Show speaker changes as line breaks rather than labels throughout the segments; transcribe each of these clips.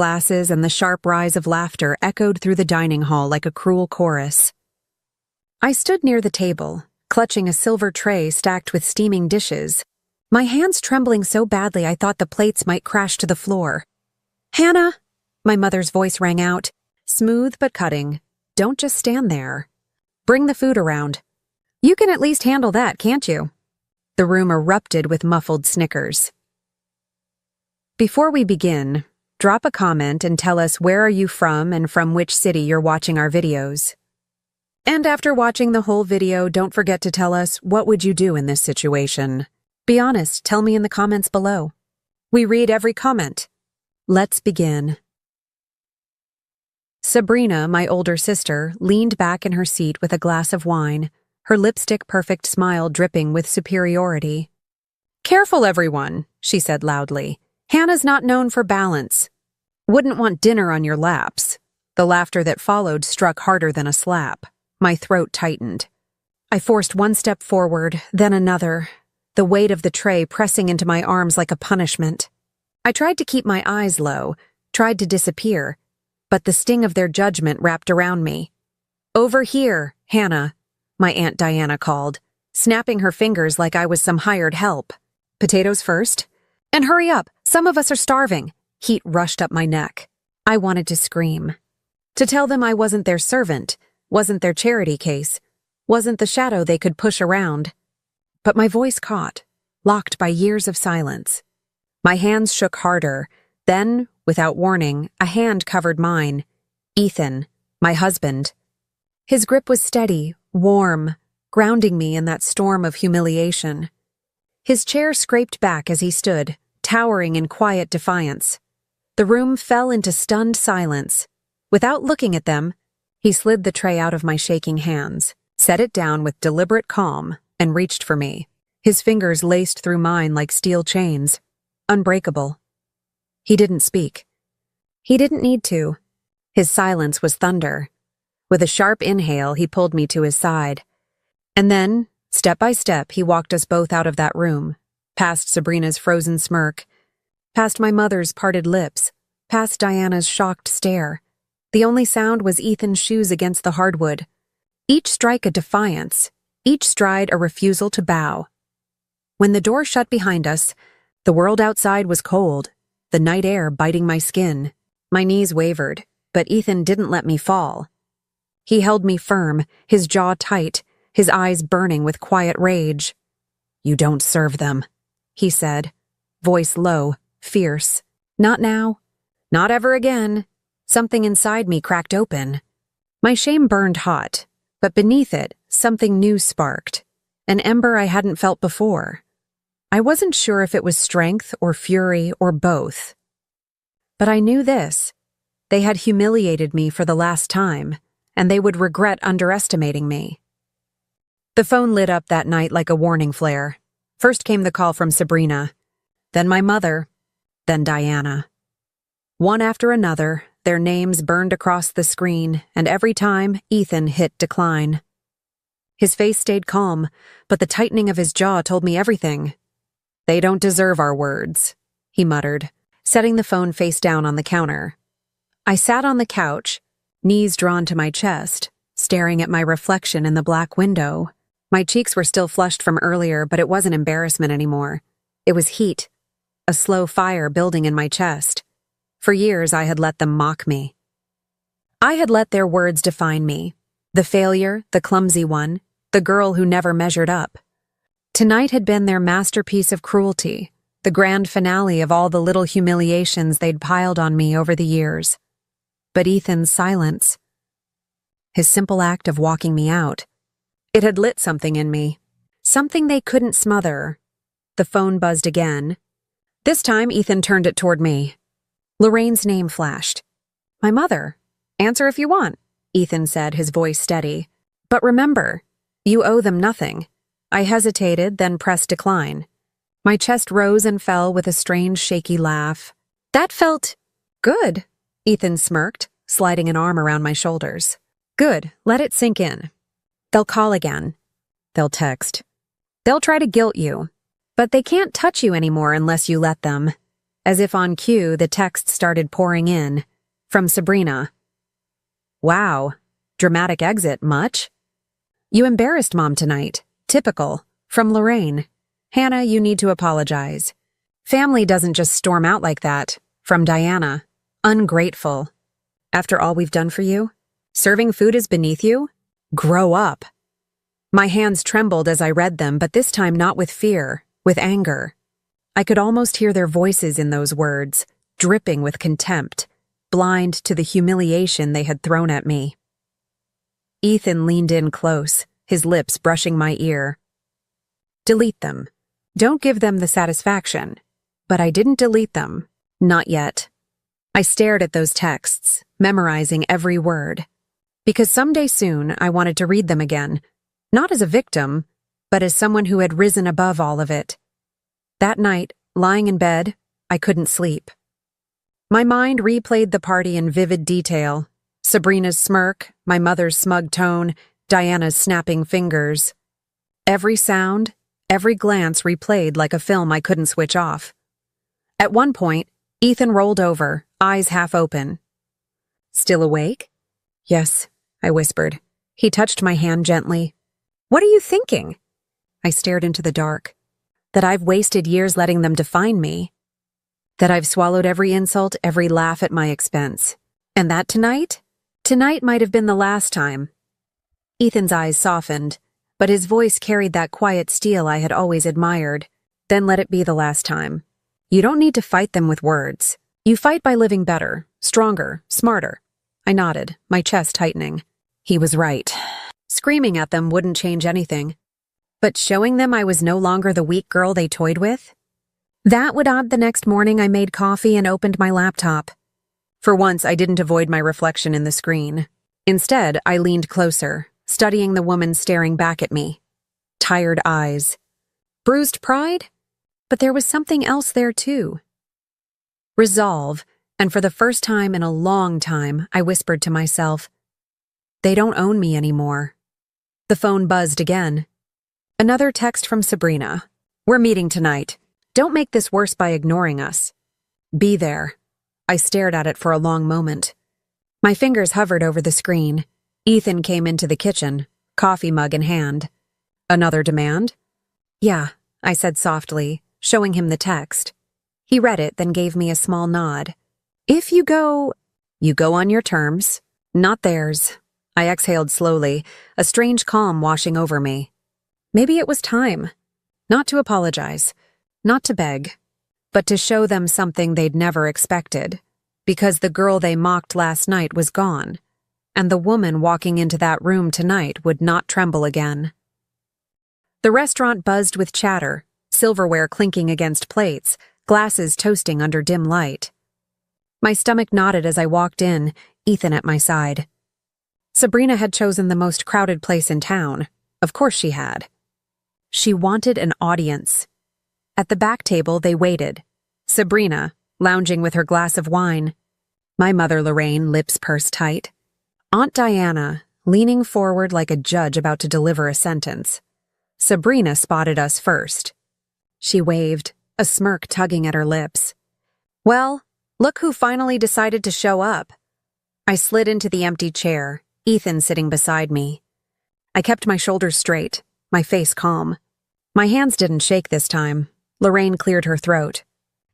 Glasses and the sharp rise of laughter echoed through the dining hall like a cruel chorus. I stood near the table, clutching a silver tray stacked with steaming dishes, my hands trembling so badly I thought the plates might crash to the floor. "Hannah!" My mother's voice rang out, smooth but cutting. "Don't just stand there. Bring the food around. You can at least handle that, can't you?" The room erupted with muffled snickers. Before we begin, drop a comment and tell us where are you from and from which city you're watching our videos. And after watching the whole video, don't forget to tell us what would you do in this situation. Be honest, tell me in the comments below. We read every comment. Let's begin. Sabrina, my older sister, leaned back in her seat with a glass of wine, her lipstick-perfect smile dripping with superiority. "Careful, everyone," she said loudly. "Hannah's not known for balance. Wouldn't want dinner on your laps." The laughter that followed struck harder than a slap. My throat tightened. I forced one step forward, then another, the weight of the tray pressing into my arms like a punishment. I tried to keep my eyes low, tried to disappear, but the sting of their judgment wrapped around me. "Over here, Hannah," my Aunt Diana called, snapping her fingers like I was some hired help. "Potatoes first? And hurry up, some of us are starving." Heat rushed up my neck. I wanted to scream. To tell them I wasn't their servant, wasn't their charity case, wasn't the shadow they could push around. But my voice caught, locked by years of silence. My hands shook harder. Then, without warning, a hand covered mine. Ethan, my husband. His grip was steady, warm, grounding me in that storm of humiliation. His chair scraped back as he stood, towering in quiet defiance. The room fell into stunned silence. Without looking at them, he slid the tray out of my shaking hands, set it down with deliberate calm, and reached for me. His fingers laced through mine like steel chains, unbreakable. He didn't speak. He didn't need to. His silence was thunder. With a sharp inhale, he pulled me to his side. And then, step by step, he walked us both out of that room, past Sabrina's frozen smirk, past my mother's parted lips, past Diana's shocked stare. The only sound was Ethan's shoes against the hardwood. Each strike a defiance, each stride a refusal to bow. When the door shut behind us, the world outside was cold, the night air biting my skin. My knees wavered, but Ethan didn't let me fall. He held me firm, his jaw tight, his eyes burning with quiet rage. "You don't serve them," he said, voice low, fierce. "Not now. Not ever again." Something inside me cracked open. My shame burned hot, but beneath it, something new sparked, an ember I hadn't felt before. I wasn't sure if it was strength or fury or both. But I knew this. They had humiliated me for the last time, and they would regret underestimating me. The phone lit up that night like a warning flare. First came the call from Sabrina, then my mother, then Diana. One after another, their names burned across the screen, and every time, Ethan hit decline. His face stayed calm, but the tightening of his jaw told me everything. "They don't deserve our words," he muttered, setting the phone face down on the counter. I sat on the couch, knees drawn to my chest, staring at my reflection in the black window. My cheeks were still flushed from earlier, but it wasn't embarrassment anymore. It was heat, a slow fire building in my chest. For years, I had let them mock me. I had let their words define me. The failure, the clumsy one, the girl who never measured up. Tonight had been their masterpiece of cruelty, the grand finale of all the little humiliations they'd piled on me over the years. But Ethan's silence, his simple act of walking me out, it had lit something in me, something they couldn't smother. The phone buzzed again. This time, Ethan turned it toward me. Lorraine's name flashed. "My mother. Answer if you want," Ethan said, his voice steady. "But remember, you owe them nothing." I hesitated, then pressed decline. My chest rose and fell with a strange, shaky laugh. "That felt good," Ethan smirked, sliding an arm around my shoulders. "Good, let it sink in. They'll call again. They'll text. They'll try to guilt you. But they can't touch you anymore unless you let them." As if on cue, the text started pouring in. From Sabrina. Wow. Dramatic exit, much? You embarrassed Mom tonight. Typical. From Lorraine. Hannah, you need to apologize. Family doesn't just storm out like that. From Diana. Ungrateful. After all we've done for you? Serving food is beneath you? Grow up. My hands trembled as I read them, but this time not with fear, with anger. I could almost hear their voices in those words, dripping with contempt, blind to the humiliation they had thrown at me. Ethan leaned in close, his lips brushing my ear. Delete them. Don't give them the satisfaction. But I didn't delete them. Not yet. I stared at those texts, memorizing every word. Because someday soon I wanted to read them again, not as a victim, but as someone who had risen above all of it. That night, lying in bed, I couldn't sleep. My mind replayed the party in vivid detail. Sabrina's smirk, my mother's smug tone, Diana's snapping fingers. Every sound, every glance replayed like a film I couldn't switch off. At one point, Ethan rolled over, eyes half open. Still awake? Yes, I whispered. He touched my hand gently. What are you thinking? I stared into the dark. That I've wasted years letting them define me. That I've swallowed every insult, every laugh at my expense. And that tonight? Tonight might have been the last time. Ethan's eyes softened, but his voice carried that quiet steel I had always admired. Then let it be the last time. You don't need to fight them with words. You fight by living better, stronger, smarter. I nodded, my chest tightening. He was right. Screaming at them wouldn't change anything. But showing them I was no longer the weak girl they toyed with? That would odd. The next morning I made coffee and opened my laptop. For once, I didn't avoid my reflection in the screen. Instead, I leaned closer, studying the woman staring back at me. Tired eyes. Bruised pride? But there was something else there too. Resolve, and for the first time in a long time, I whispered to myself, they don't own me anymore. The phone buzzed again. Another text from Sabrina. We're meeting tonight. Don't make this worse by ignoring us. Be there. I stared at it for a long moment. My fingers hovered over the screen. Ethan came into the kitchen, coffee mug in hand. Another demand? Yeah, I said softly, showing him the text. He read it, then gave me a small nod. If you go on your terms, not theirs. I exhaled slowly, a strange calm washing over me. Maybe it was time. Not to apologize, not to beg, but to show them something they'd never expected. Because the girl they mocked last night was gone, and the woman walking into that room tonight would not tremble again. The restaurant buzzed with chatter, silverware clinking against plates, glasses toasting under dim light. My stomach knotted as I walked in, Ethan at my side. Sabrina had chosen the most crowded place in town. Of course she had. She wanted an audience. At the back table, they waited. Sabrina, lounging with her glass of wine. My mother, Lorraine, lips pursed tight. Aunt Diana, leaning forward like a judge about to deliver a sentence. Sabrina spotted us first. She waved, a smirk tugging at her lips. Well, look who finally decided to show up. I slid into the empty chair, Ethan sitting beside me. I kept my shoulders straight, my face calm. My hands didn't shake this time. Lorraine cleared her throat.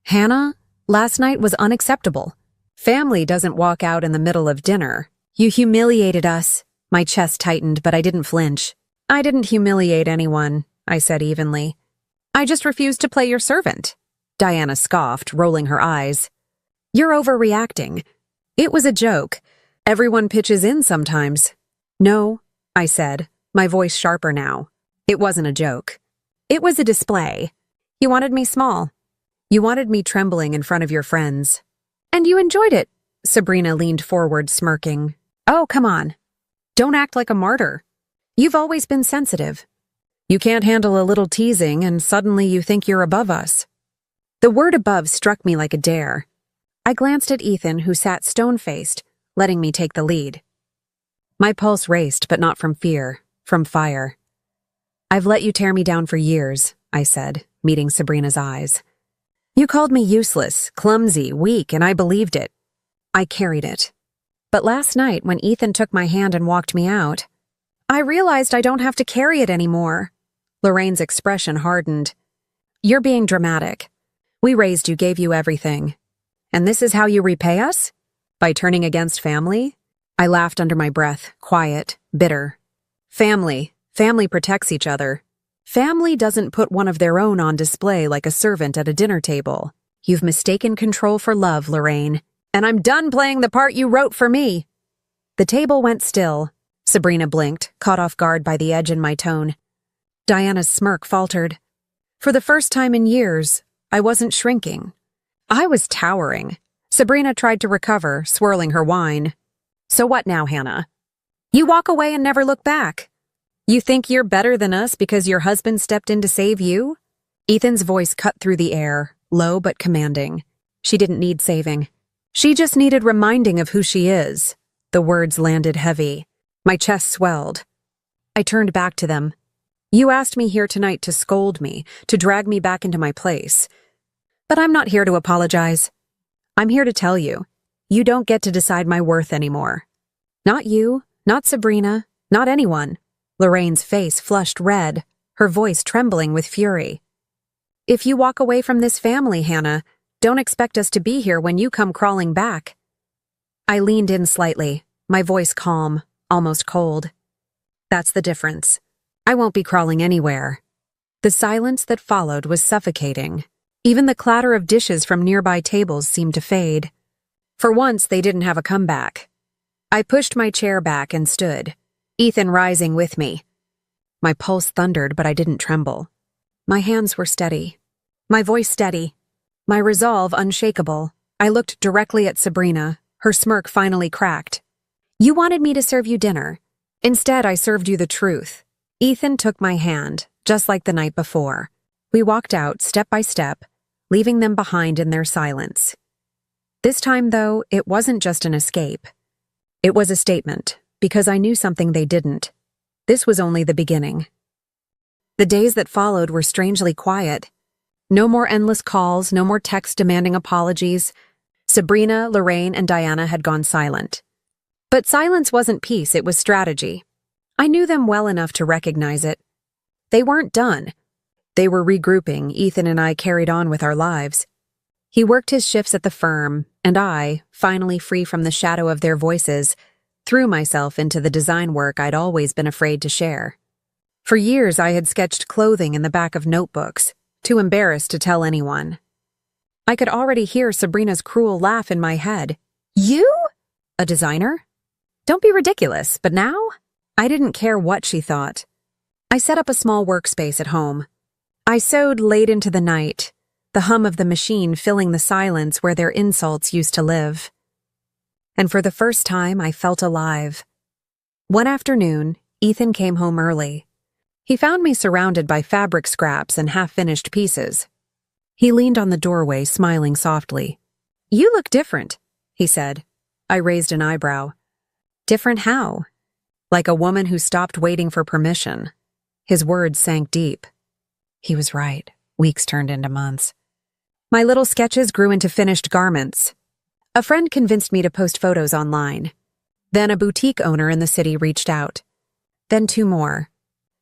Hannah, last night was unacceptable. Family doesn't walk out in the middle of dinner. You humiliated us. My chest tightened, but I didn't flinch. I didn't humiliate anyone, I said evenly. I just refused to play your servant. Diana scoffed, rolling her eyes. You're overreacting. It was a joke. Everyone pitches in sometimes. No, I said, my voice sharper now. It wasn't a joke. It was a display. You wanted me small. You wanted me trembling in front of your friends. And you enjoyed it. Sabrina leaned forward, smirking. Oh, come on. Don't act like a martyr. You've always been sensitive. You can't handle a little teasing, and suddenly you think you're above us. The word above struck me like a dare. I glanced at Ethan, who sat stone-faced, letting me take the lead. My pulse raced, but not from fear, from fire. I've let you tear me down for years, I said, meeting Sabrina's eyes. You called me useless, clumsy, weak, and I believed it. I carried it. But last night, when Ethan took my hand and walked me out, I realized I don't have to carry it anymore. Lorraine's expression hardened. You're being dramatic. We raised you, gave you everything. And this is how you repay us? By turning against family? I laughed under my breath, quiet, bitter. Family protects each other. Family doesn't put one of their own on display like a servant at a dinner table. You've mistaken control for love, Lorraine. And I'm done playing the part you wrote for me. The table went still. Sabrina blinked, caught off guard by the edge in my tone. Diana's smirk faltered. For the first time in years, I wasn't shrinking. I was towering. Sabrina tried to recover, swirling her wine. So what now, Hannah? You walk away and never look back. You think you're better than us because your husband stepped in to save you? Ethan's voice cut through the air, low but commanding. She didn't need saving. She just needed reminding of who she is. The words landed heavy. My chest swelled. I turned back to them. You asked me here tonight to scold me, to drag me back into my place. But I'm not here to apologize. I'm here to tell you, you don't get to decide my worth anymore. Not you, not Sabrina, not anyone. Lorraine's face flushed red, her voice trembling with fury. If you walk away from this family, Hannah, don't expect us to be here when you come crawling back. I leaned in slightly, my voice calm, almost cold. That's the difference. I won't be crawling anywhere. The silence that followed was suffocating. Even the clatter of dishes from nearby tables seemed to fade. For once, they didn't have a comeback. I pushed my chair back and stood, Ethan rising with me. My pulse thundered, but I didn't tremble. My hands were steady. My voice steady. My resolve unshakable. I looked directly at Sabrina, her smirk finally cracked. You wanted me to serve you dinner. Instead, I served you the truth. Ethan took my hand, just like the night before. We walked out step by step, leaving them behind in their silence. This time, though, it wasn't just an escape. It was a statement, because I knew something they didn't. This was only the beginning. The days that followed were strangely quiet. No more endless calls, no more texts demanding apologies. Sabrina, Lorraine, and Diana had gone silent. But silence wasn't peace, it was strategy. I knew them well enough to recognize it. They weren't done. They were regrouping. Ethan and I carried on with our lives. He worked his shifts at the firm, and I, finally free from the shadow of their voices, threw myself into the design work I'd always been afraid to share. For years, I had sketched clothing in the back of notebooks, too embarrassed to tell anyone. I could already hear Sabrina's cruel laugh in my head. You? A designer? Don't be ridiculous, but now? I didn't care what she thought. I set up a small workspace at home. I sewed late into the night, the hum of the machine filling the silence where their insults used to live. And for the first time, I felt alive. One afternoon, Ethan came home early. He found me surrounded by fabric scraps and half-finished pieces. He leaned on the doorway, smiling softly. You look different, he said. I raised an eyebrow. Different how? Like a woman who stopped waiting for permission. His words sank deep. He was right. Weeks turned into months. My little sketches grew into finished garments. A friend convinced me to post photos online. Then a boutique owner in the city reached out. Then 2 more.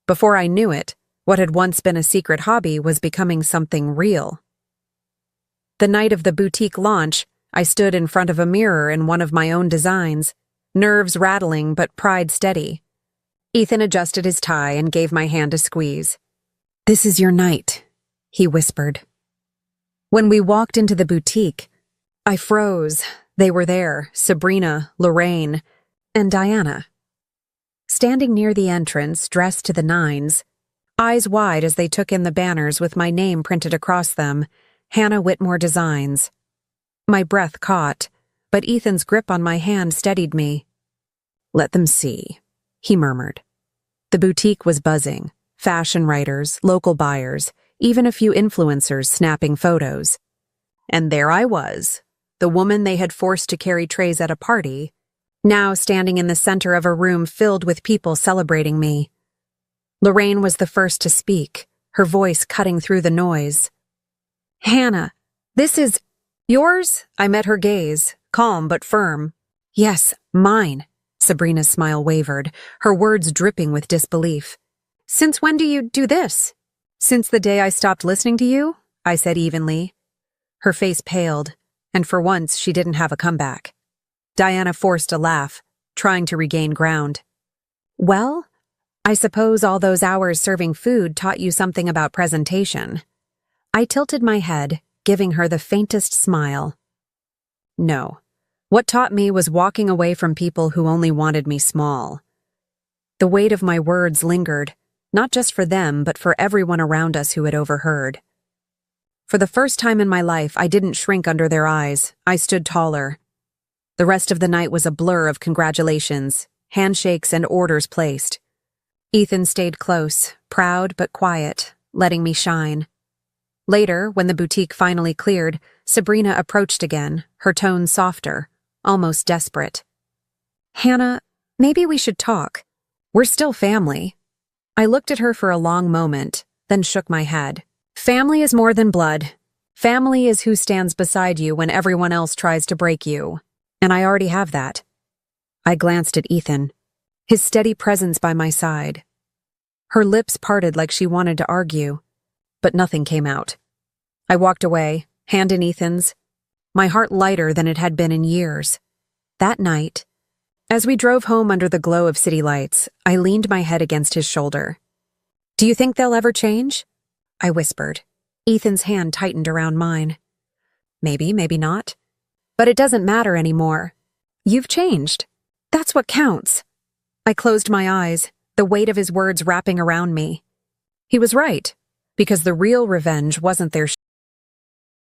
Before I knew it, what had once been a secret hobby was becoming something real. The night of the boutique launch, I stood in front of a mirror in one of my own designs, nerves rattling but pride steady. Ethan adjusted his tie and gave my hand a squeeze. This is your night, he whispered. When we walked into the boutique, I froze. They were there, Sabrina, Lorraine, and Diana. Standing near the entrance, dressed to the nines, eyes wide as they took in the banners with my name printed across them, Hannah Whitmore Designs. My breath caught, but Ethan's grip on my hand steadied me. Let them see, he murmured. The boutique was buzzing, fashion writers, local buyers, even a few influencers snapping photos. And there I was, the woman they had forced to carry trays at a party, now standing in the center of a room filled with people celebrating me. Lorraine was the first to speak, her voice cutting through the noise. Hannah, This is yours? I met her gaze, calm but firm. Yes, mine. Sabrina's smile wavered, her words dripping with disbelief. Since when do you do this? Since the day I stopped listening to you, I said evenly. Her face paled, and for once she didn't have a comeback. Diana forced a laugh, trying to regain ground. Well, I suppose all those hours serving food taught you something about presentation. I tilted my head, giving her the faintest smile. No. What taught me was walking away from people who only wanted me small. The weight of my words lingered, not just for them, but for everyone around us who had overheard. For the first time in my life, I didn't shrink under their eyes. I stood taller. The rest of the night was a blur of congratulations, handshakes, and orders placed. Ethan stayed close, proud but quiet, letting me shine. Later, when the boutique finally cleared, Sabrina approached again, her tone softer, almost desperate. Hannah, maybe we should talk. We're still family. I looked at her for a long moment, then shook my head. Family is more than blood. Family is who stands beside you when everyone else tries to break you. And I already have that. I glanced at Ethan, his steady presence by my side. Her lips parted like she wanted to argue, but nothing came out. I walked away, hand in Ethan's, my heart lighter than it had been in years. That night, as we drove home under the glow of city lights, I leaned my head against his shoulder. Do you think they'll ever change? I whispered. Ethan's hand tightened around mine. Maybe, maybe not. But it doesn't matter anymore. You've changed. That's what counts. I closed my eyes, the weight of his words wrapping around me. He was right, because the real revenge wasn't their